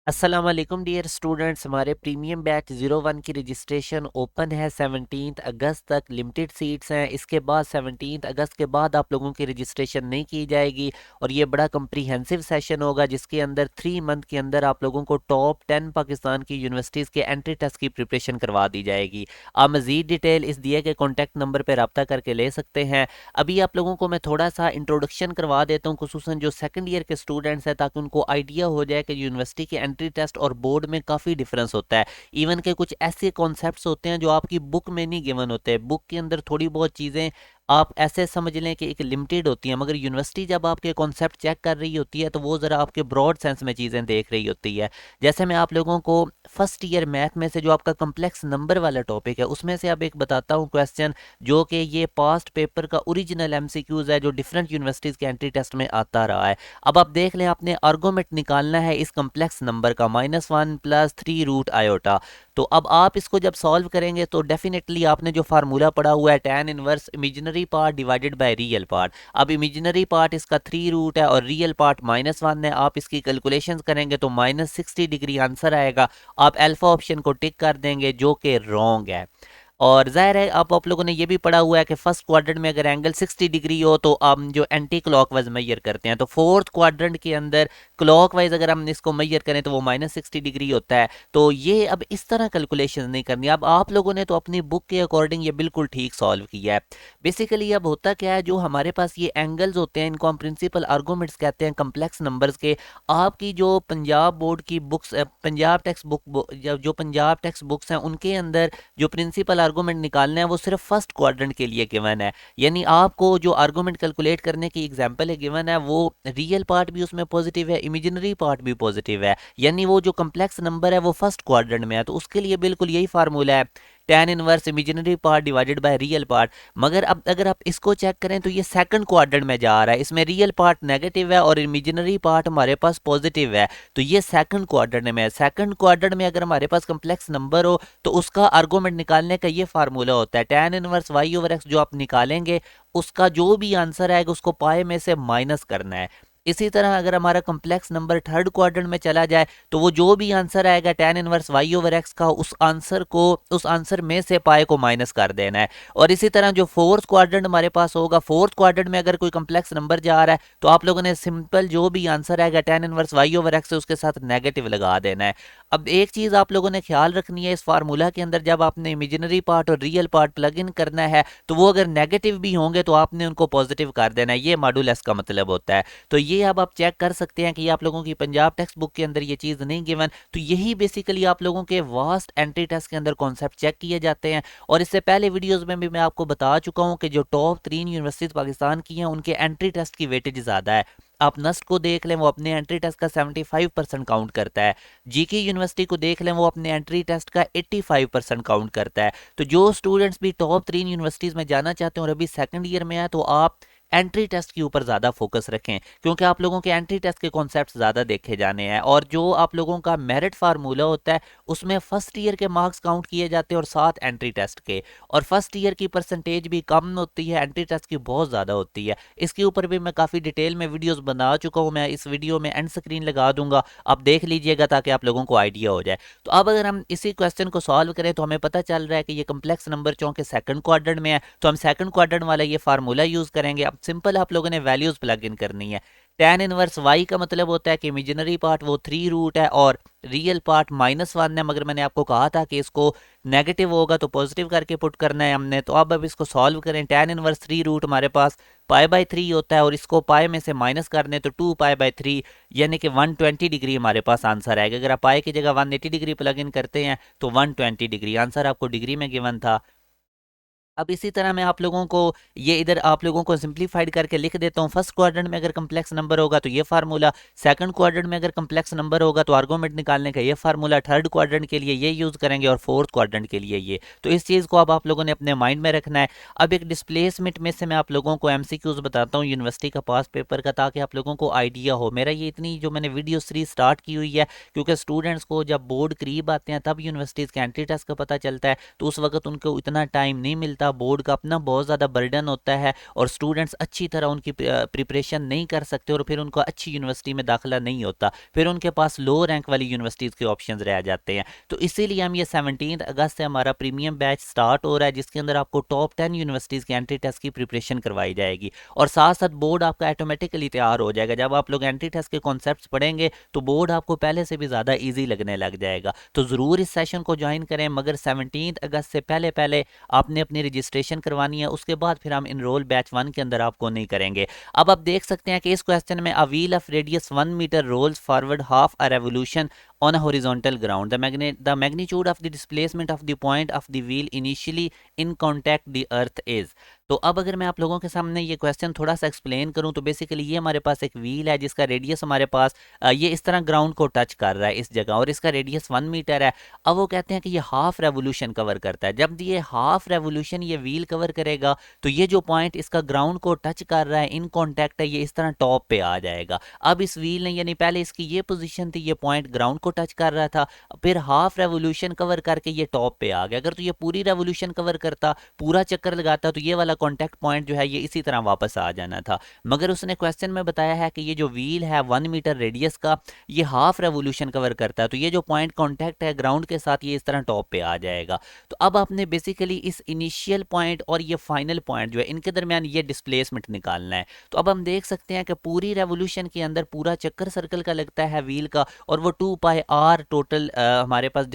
अस्सलाम वालेकुम dear students. हमारे प्रीमियम बैच 01 की रजिस्ट्रेशन ओपन है 17 अगस्त तक। लिमिटेड सीट्स हैं। इसके बाद 17 अगस्त के बाद आप लोगों की रजिस्ट्रेशन नहीं की जाएगी और ये बड़ा कम्प्रीहेंसिव सेशन होगा जिसके अंदर 3 मंथ के अंदर आप लोगों को टॉप 10 पाकिस्तान की यूनिवर्सिटीज़ के एंट्री टेस्ट की प्रिपरेशन करवा दी जाएगी। आप मज़ीद डिटेल इस दिए गए कॉन्टैक्ट नंबर पर रब्ता करके ले सकते हैं। अभी आप लोगों को मैं थोड़ा सा इंट्रोडक्शन करवा देता हूँ, खुसूसन जो सेकंड ईयर के स्टूडेंट्स हैं, ताकि उनको आइडिया हो जाए कि यूनिवर्सिटी के एंट्री टेस्ट और बोर्ड में काफ़ी डिफरेंस होता है। इवन के कुछ ऐसे कॉन्सेप्ट्स होते हैं जो आपकी बुक में नहीं गिवन होते। बुक के अंदर थोड़ी बहुत चीज़ें आप ऐसे समझ लें कि एक लिमिटेड होती हैं, मगर यूनिवर्सिटी जब आपके कॉन्सेप्ट चेक कर रही होती है तो वो ज़रा आपके ब्रॉड सेंस में चीज़ें देख रही होती है। जैसे मैं आप लोगों को फर्स्ट ईयर मैथ में से जो आपका कम्प्लेक्स नंबर वाला टॉपिक है उसमें से अब एक बताता हूँ क्वेश्चन, जो कि ये पास्ट पेपर का ओरिजिनल एमसीक्यूज है जो डिफरेंट यूनिवर्सिटीज़ के एंट्री टेस्ट में आता रहा है। अब आप देख लें, आपने आर्गूमेंट निकालना है इस कम्प्लेक्स नंबर का -1 + 3 रूट आयोटा। तो अब आप इसको जब सॉल्व करेंगे तो डेफिनेटली आपने जो फार्मूला पढ़ा हुआ है tan inverse imaginary part divided by real part. अब इमेजिनरी पार्ट इसका 3 रूट है और रियल पार्ट -1 है। आप इसकी कैलकुलेशंस करेंगे तो -60 डिग्री आंसर आएगा। आप अल्फा ऑप्शन को टिक कर देंगे जो कि रॉन्ग है। और जाहिर है आप लोगों ने ये भी पढ़ा हुआ है कि फर्स्ट क्वाड्रेंट में अगर एंगल 60 डिग्री हो तो हम जो एंटी क्लॉकवाइज मैयर करते हैं, तो फोर्थ क्वाड्रेंट के अंदर क्लॉकवाइज अगर हम इसको मैयर करें तो वो -60 डिग्री होता है। तो ये अब इस तरह कैलकुलेशन नहीं करनी। अब आप लोगों ने तो अपनी बुक के अकॉर्डिंग ये बिल्कुल ठीक सॉल्व किया है। बेसिकली अब होता क्या है, जो हमारे पास ये एंगल्स होते हैं इनको हम प्रिंसिपल आर्गूमेंट्स कहते हैं कम्प्लेक्स नंबर्स के। आपकी जो पंजाब बोर्ड की बुक्स, पंजाब टेक्स्ट बुक, जो पंजाब टेक्स्ट बुक्स हैं उनके अंदर जो प्रिंसिपल आर्गूमेंट निकालना है वो सिर्फ फर्स्ट क्वाड्रेंट के लिए गिवन है। यानी आपको जो आर्गूमेंट कैलकुलेट करने की एग्जांपल है गिवन है वो रियल पार्ट भी उसमें पॉजिटिव है, इमेजिनरी पार्ट भी पॉजिटिव है। यानी वो जो कम्प्लेक्स नंबर है वो फर्स्ट क्वाड्रेंट में है, तो उसके लिए बिल्कुल यही फार्मूला है, tan inverse imaginary part divided by real part. मगर अब अगर आप इसको चेक करें तो ये सेकंड क्वाड्रेंट में जा रहा है, इसमें रियल पार्ट नेगेटिव है और इमेजिनरी पार्ट हमारे पास पॉजिटिव है। तो ये सेकंड क्वाड्रेंट में है। सेकंड क्वाड्रेंट में अगर हमारे पास कम्प्लेक्स नंबर हो तो उसका आर्गूमेंट निकालने का ये फार्मूला होता है, tan इनवर्स y/x जो आप निकालेंगे उसका जो भी आंसर आएगा उसको पाए में से माइनस करना है। इसी तरह अगर हमारा कम्प्लेक्स नंबर थर्ड क्वाड्रेंट में चला जाए तो वो जो भी आंसर आएगा tan इनवर्स y/x का, उस आंसर में से पाए को माइनस कर देना है। और इसी तरह जो फोर्थ क्वाड्रेंट हमारे पास होगा, फोर्थ क्वाड्रेंट में अगर कोई कम्प्लेक्स नंबर जा रहा है तो आप लोगों ने सिंपल जो भी आंसर आएगा tan इनवर्स y/x से उसके साथ नेगेटिव लगा देना है। अब एक चीज आप लोगों ने ख्याल रखनी है, इस फार्मूला के अंदर जब आपने इमेजिनरी पार्ट और रियल पार्ट प्लग इन करना है तो वो अगर नेगेटिव भी होंगे तो आपने उनको पॉजिटिव कर देना है। ये मॉडुलस का मतलब होता है। तो ये अब आप चेक कर सकते हैं कि आप लोगों की पंजाब टेक्स्ट बुक के अंदर ये चीज़ नहीं गिवन। तो यही बेसिकली आप लोगों के वास्ट एंट्री टेस्ट के अंदर कॉन्सेप्ट चेक किए जाते हैं। और इससे पहले वीडियोस में भी मैं आपको बता चुका हूं कि जो टॉप 3 यूनिवर्सिटीज पाकिस्तान की हैं उनके एंट्री टेस्ट की वेटेज ज़्यादा है। आप नस्ट को देख लें, वो अपने एंट्री टेस्ट का 75% काउंट करता है। जीके यूनिवर्सिटी को देख लें, वो अपने एंट्री टेस्ट का 85% काउंट करता है। तो जो स्टूडेंट्स भी टॉप 3 यूनिवर्सिटीज़ में जाना चाहते हैं और अभी सेकंड ईयर में है तो आप एंट्री टेस्ट के ऊपर ज़्यादा फोकस रखें, क्योंकि आप लोगों के एंट्री टेस्ट के कॉन्सेप्ट ज़्यादा देखे जाने हैं। और जो आप लोगों का मेरिट फार्मूला होता है उसमें फर्स्ट ईयर के मार्क्स काउंट किए जाते हैं और साथ एंट्री टेस्ट के। और फर्स्ट ईयर की परसेंटेज भी कम होती है, एंट्री टेस्ट की बहुत ज़्यादा होती है। इसके ऊपर भी मैं काफ़ी डिटेल में वीडियोस बना चुका हूँ, मैं इस वीडियो में एंड स्क्रीन लगा दूंगा, आप देख लीजिएगा ताकि आप लोगों को आइडिया हो जाए। तो अब अगर हम इसी क्वेश्चन को सॉल्व करें तो हमें पता चल रहा है कि ये कम्प्लेक्स नंबर चूंकि सेकंड क्वाड्रेंट में है तो हम सेकंड क्वाड्रेंट वाला ये फार्मूला यूज करेंगे। अब सिंपल आप लोगों ने वैल्यूज प्लग इन करनी है। tan इनवर्स y का मतलब होता है कि इमेजिनरी पार्ट वो 3 रूट है और रियल पार्ट -1 है, मगर मैंने आपको कहा था कि इसको नेगेटिव होगा तो पॉजिटिव करके पुट करना है हमने। तो अब इसको सॉल्व करें। tan इनवर्स 3 रूट हमारे पास π/3 होता है और इसको पाए में से माइनस करने तो 2π/3 यानी कि 120 डिग्री हमारे पास आंसर आएगा। अगर आप पाए की जगह 180 डिग्री प्लग इन करते हैं तो 120 डिग्री आंसर आपको डिग्री में गिवन था। अब इसी तरह मैं आप लोगों को ये इधर आप लोगों को सिंप्लीफाइड करके लिख देता हूँ। फर्स्ट क्वाड्रेंट में अगर कम्प्लेक्स नंबर होगा तो ये फार्मूला, सेकंड क्वाड्रेंट में अगर कम्प्लेक्स नंबर होगा तो आर्गूमेंट निकालने का ये फार्मूला, थर्ड क्वाड्रेंट के लिए ये यूज़ करेंगे और फोर्थ क्वाड्रेंट के लिए ये। तो इस चीज़ को अब आप लोगों ने अपने माइंड में रखना है। अब एक डिस्प्लेसमेंट में से मैं आप लोगों को MCQs बताता हूँ यूनिवर्सिटी का पास पेपर का, ताकि आप लोगों को आइडिया हो। मेरा ये इतनी जो मैंने वीडियो सीरीज स्टार्ट की हुई है क्योंकि स्टूडेंट्स को जब बोर्ड करीब आते हैं तब यूनिवर्सिटीज़ के एंट्री टेस्ट का पता चलता है, तो उस वक्त उनको इतना टाइम नहीं मिलता ज़्यादा बोर्ड का अपना बहुत ज़्यादा बर्डन होता है और स्टूडेंट्स अच्छी तरह उनकी प्रिपरेशन नहीं कर सकते और फिर उनको अच्छी यूनिवर्सिटी में दाखिला नहीं होता, फिर उनके पास लो रैंक वाली यूनिवर्सिटीज़ के ऑप्शंस रह जाते हैं। तो इसीलिए हम ये 17 अगस्त से हमारा प्रीमियम बैच स्टार्ट हो रहा है, जिसके अंदर आपको टॉप 10 यूनिवर्सिटीज़ के एंट्री टेस्ट की प्रिपरेशन करवाई जाएगी और साथ साथ बोर्ड आपका ऑटोमेटिकली तैयार हो जाएगा। जब आप लोग एंट्री टेस्ट के कॉन्सेप्ट्स पढ़ेंगे तो बोर्ड आपको पहले से भी ज़्यादा ईजी लगने लग जाएगा। तो ज़रूर इस सेशन को ज्वाइन करें, मगर 17 अगस्त से पहले पहले आपने अपनी रजिस्ट्रेशन करवानी है, उसके बाद फिर हम इनरोल बैच 1 के अंदर आपको नहीं करेंगे। अब आप देख सकते हैं कि इस क्वेश्चन में a wheel of radius 1 metre rolls forward half a revolution on a horizontal ground. The magnitude of the displacement of the point of the wheel initially in contact the earth is. तो अब अगर मैं आप लोगों के सामने ये question थोड़ा सा एक्सप्लेन करूं तो बेसिकली ये हमारे पास एक व्हील है जिसका रेडियस हमारे पास ये इस तरह ग्राउंड को टच कर रहा है इस जगह और इसका रेडियस 1 मीटर है। अब वो कहते हैं कि ये हाफ रेवोल्यूशन कवर करता है। जब ये हाफ रेवोल्यूशन ये व्हील कवर करेगा तो ये जो पॉइंट इसका ग्राउंड को टच कर रहा है, इन कॉन्टैक्ट है, ये इस तरह टॉप पे आ जाएगा। अब इस व्हील ने, यानी पहले इसकी ये पोजीशन थी, ये पॉइंट ग्राउंड को टच कर रहा था, फिर हाफ रेवोल्यूशन कवर करके ये टॉप पे आ गया। अगर तो ये पूरी रेवोल्यूशन कवर करता, पूरा चक्कर लगाता, तो ये वाला कॉन्टैक्ट पॉइंट जो है ये इसी तरह वापस आ जाना था। मगर उसने क्वेश्चन में बताया है कि ये जो व्हील है 1 मीटर रेडियस का, ये हाफ रेवोल्यूशन कवर करता है, तो ये जो पॉइंट कॉन्टैक्ट है ग्राउंड के साथ ये इस तरह टॉप पे आ जाएगा। तो अब आपने बेसिकली इस इनिशियल पॉइंट और ये फाइनल पॉइंट जो है इनके दरमियान ये डिस्प्लेसमेंट निकालना है। तो अब हम देख सकते हैं कि पूरी रेवोल्यूशन के अंदर पूरा चक्कर सर्कल का लगता है व्हील का और वो 2πr टोटल हमारे पास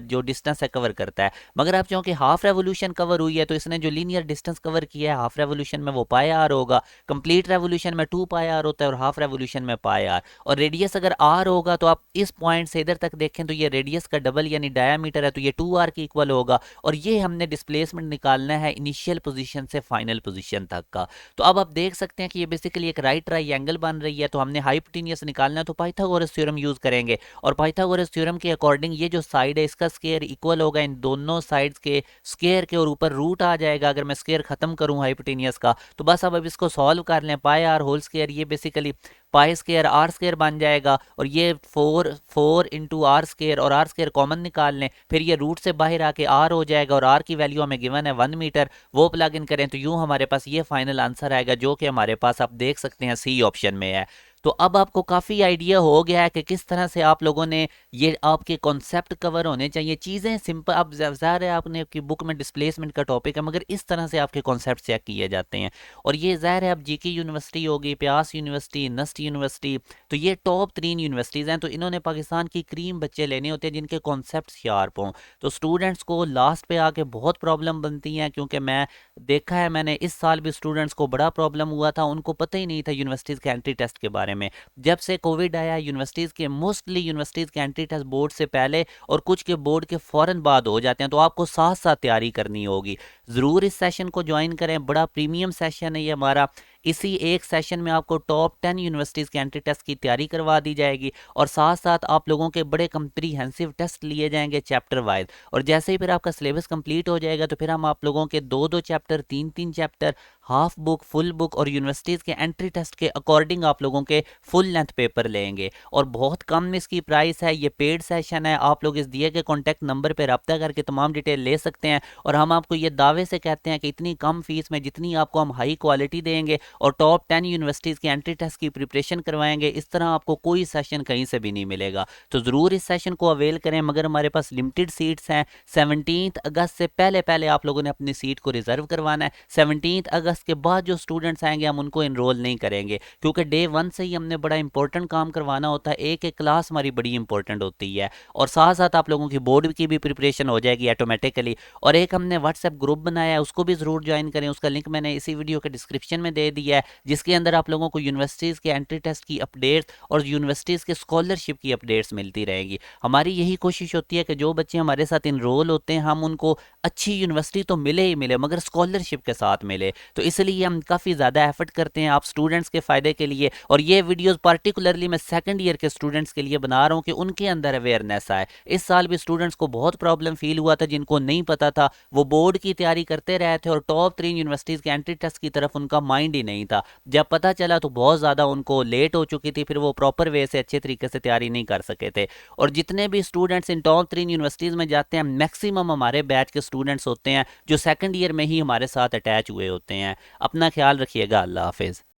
जो डिस्टेंस है कवर करता है। मगर आप क्योंकि हाफ रेवोल्यूशन कवर हुई है तो इसने जो लीनियर डिस्टेंस कवर किया है हाफ रेवोल्यूशन में वो πr होगा, कंप्लीट रेवोल्यूशन में 2πr होता है और हाफ रेवोल्यूशन में πr। और रेडियस अगर r होगा तो आप इस पॉइंट से इधर तक देखें तो ये रेडियस का डबल यानी डायामीटर है, तो ये 2r के इक्वल होगा। और ये हमने डिस्प्लेसमेंट निकालना है इनिशियल पोजीशन से फाइनल पोजीशन तक का। तो अब आप देख सकते हैं कि ये बेसिकली एक राइट ट्रायंगल बन रही है, तो हमने हाइपोटेन्यूस निकालना है तो पाइथागोरस थ्योरम यूज करेंगे और पाइथागोरस थ्योरम के अकॉर्डिंग ये जो साइड है इसका स्क्वायर इक्वल होगा इन दोनों साइड्स के स्क्वायर के और ऊपर रूट आ जाएगा। अगर मैं स्क्वायर खत्म करूं हाइपोटेन्यूस का तो बस अब इसको सॉल्व कर लें, पाई आर होल स्क्वायर ये basically pi square r square बन जाएगा और ये 4 इंटू आर स्क्वायर और आर स्क्वायर कॉमन निकाल लें, फिर ये रूट से बाहर आके आर हो जाएगा और आर की वैल्यू हमें गिवन है 1 मीटर, वो प्लग इन करें तो यूं हमारे पास ये फाइनल आंसर आएगा जो कि हमारे पास आप देख सकते हैं सी ऑप्शन में है। तो अब आपको काफ़ी आइडिया हो गया है कि किस तरह से आप लोगों ने ये आपके कॉन्सेप्ट कवर होने चाहिए। चीज़ें सिंपल, अब ज़ाहिर है आपने आपकी बुक में डिस्प्लेसमेंट का टॉपिक है मगर इस तरह से आपके कॉन्सेप्ट चेक किए जाते हैं। और ये ज़ाहिर है अब जीके यूनिवर्सिटी होगी, प्यास यूनिवर्सिटी, नस्ट यूनिवर्सिटी, तो ये टॉप 3 यूनिवर्सिटीज़ हैं। तो इन्होंने पाकिस्तान की क्रीम बच्चे लेने होते हैं जिनके कॉन्सेप्ट शार्प हों। तो स्टूडेंट्स को लास्ट पे आके बहुत प्रॉब्लम बनती हैं, क्योंकि मैं देखा है, मैंने इस साल भी स्टूडेंट्स को बड़ा प्रॉब्लम हुआ था, उनको पता ही नहीं था यूनिवर्सिटीज़ के एंट्री टेस्ट के बारे में। जब से कोविड आया यूनिवर्सिटीज़ के मोस्टली यूनिवर्सिटीज़ के एंट्री टेस्ट बोर्ड से पहले और कुछ के बोर्ड के फ़ौरन बाद हो जाते हैं, तो आपको साथ साथ तैयारी करनी होगी। ज़रूर इस सेशन को ज्वाइन करें, बड़ा प्रीमियम सेशन है ये हमारा। इसी एक सेशन में आपको टॉप 10 यूनिवर्सिटीज़ के एंट्री टेस्ट की तैयारी करवा दी जाएगी और साथ साथ आप लोगों के बड़े कंप्रीहेंसिव टेस्ट लिए जाएंगे चैप्टर वाइज। और जैसे ही फिर आपका सिलेबस कंप्लीट हो जाएगा तो फिर हम आप लोगों के 2-2 chapter, 3-3 chapter, half book, full book और यूनिवर्सिटीज़ के एंट्री टेस्ट के अकॉर्डिंग आप लोगों के फुल लेंथ पेपर लेंगे। और बहुत कम इसकी प्राइस है, ये पेड सेशन है। आप लोग इस दिए गए कॉन्टैक्ट नंबर पर रब्ता करके तमाम डिटेल ले सकते हैं और हम आपको ये दावे से कहते हैं कि इतनी कम फीस में जितनी आपको हम हाई क्वालिटी देंगे और टॉप 10 यूनिवर्सिटीज़ के एंट्री टेस्ट की प्रिपरेशन करवाएंगे, इस तरह आपको कोई सेशन कहीं से भी नहीं मिलेगा। तो ज़रूर इस सेशन को अवेल करें, मगर हमारे पास लिमिटेड सीट्स हैं। 17 अगस्त से पहले पहले आप लोगों ने अपनी सीट को रिजर्व करवाना है। 17 अगस्त के बाद जो स्टूडेंट्स आएंगे हम उनको इनरोल नहीं करेंगे, क्योंकि डे 1 से ही हमने बड़ा इंपॉर्टेंट काम करवाना होता है। एक एक क्लास हमारी बड़ी इंपॉर्टेंट होती है और साथ साथ आप लोगों की बोर्ड की भी प्रिपरेशन हो जाएगी ऑटोमेटिकली। और एक हमने व्हाट्सएप ग्रुप बनाया है, उसको भी ज़रूर ज्वाइन करें, उसका लिंक मैंने इसी वीडियो के डिस्क्रिप्शन में दे दिया है, जिसके अंदर आप लोगों को यूनिवर्सिटीज़ के एंट्री टेस्ट की अपडेट्स और यूनिवर्सिटीज़ के स्कॉलरशिप की अपडेट्स मिलती रहेगी। हमारी यही कोशिश होती है कि जो बच्चे हमारे साथ इनरोल होते हैं हम उनको अच्छी यूनिवर्सिटी तो मिले ही मिले मगर स्कॉलरशिप के साथ मिले। तो इसलिए हम काफ़ी ज़्यादा एफर्ट करते हैं आप स्टूडेंट्स के फ़ायदे के लिए। और ये वीडियोज़ पार्टिकुलरली मैं सेकेंड ईयर के स्टूडेंट्स के लिए बना रहा हूँ कि उनके अंदर अवेयरनेस आए। इस साल भी स्टूडेंट्स को बहुत प्रॉब्लम फील हुआ था, जिनको नहीं पता था वो बोर्ड की तैयारी करते रहे थे और टॉप 3 यूनिवर्सिटीज़ के एंट्री टेस्ट की तरफ उनका माइंड ही नहीं था। जब पता चला तो बहुत ज़्यादा उनको लेट हो चुकी थी, फिर वो प्रॉपर वे से अच्छे तरीके से तैयारी नहीं कर सके थे। और जितने भी स्टूडेंट्स इन टॉप 3 यूनिवर्सिटीज़ में जाते हैं, मैक्सिमम हमारे बैच के स्टूडेंट्स होते हैं जो सेकंड ईयर में ही हमारे साथ अटैच हुए होते हैं। अपना ख्याल रखिएगा। अल्लाह हाफिज़।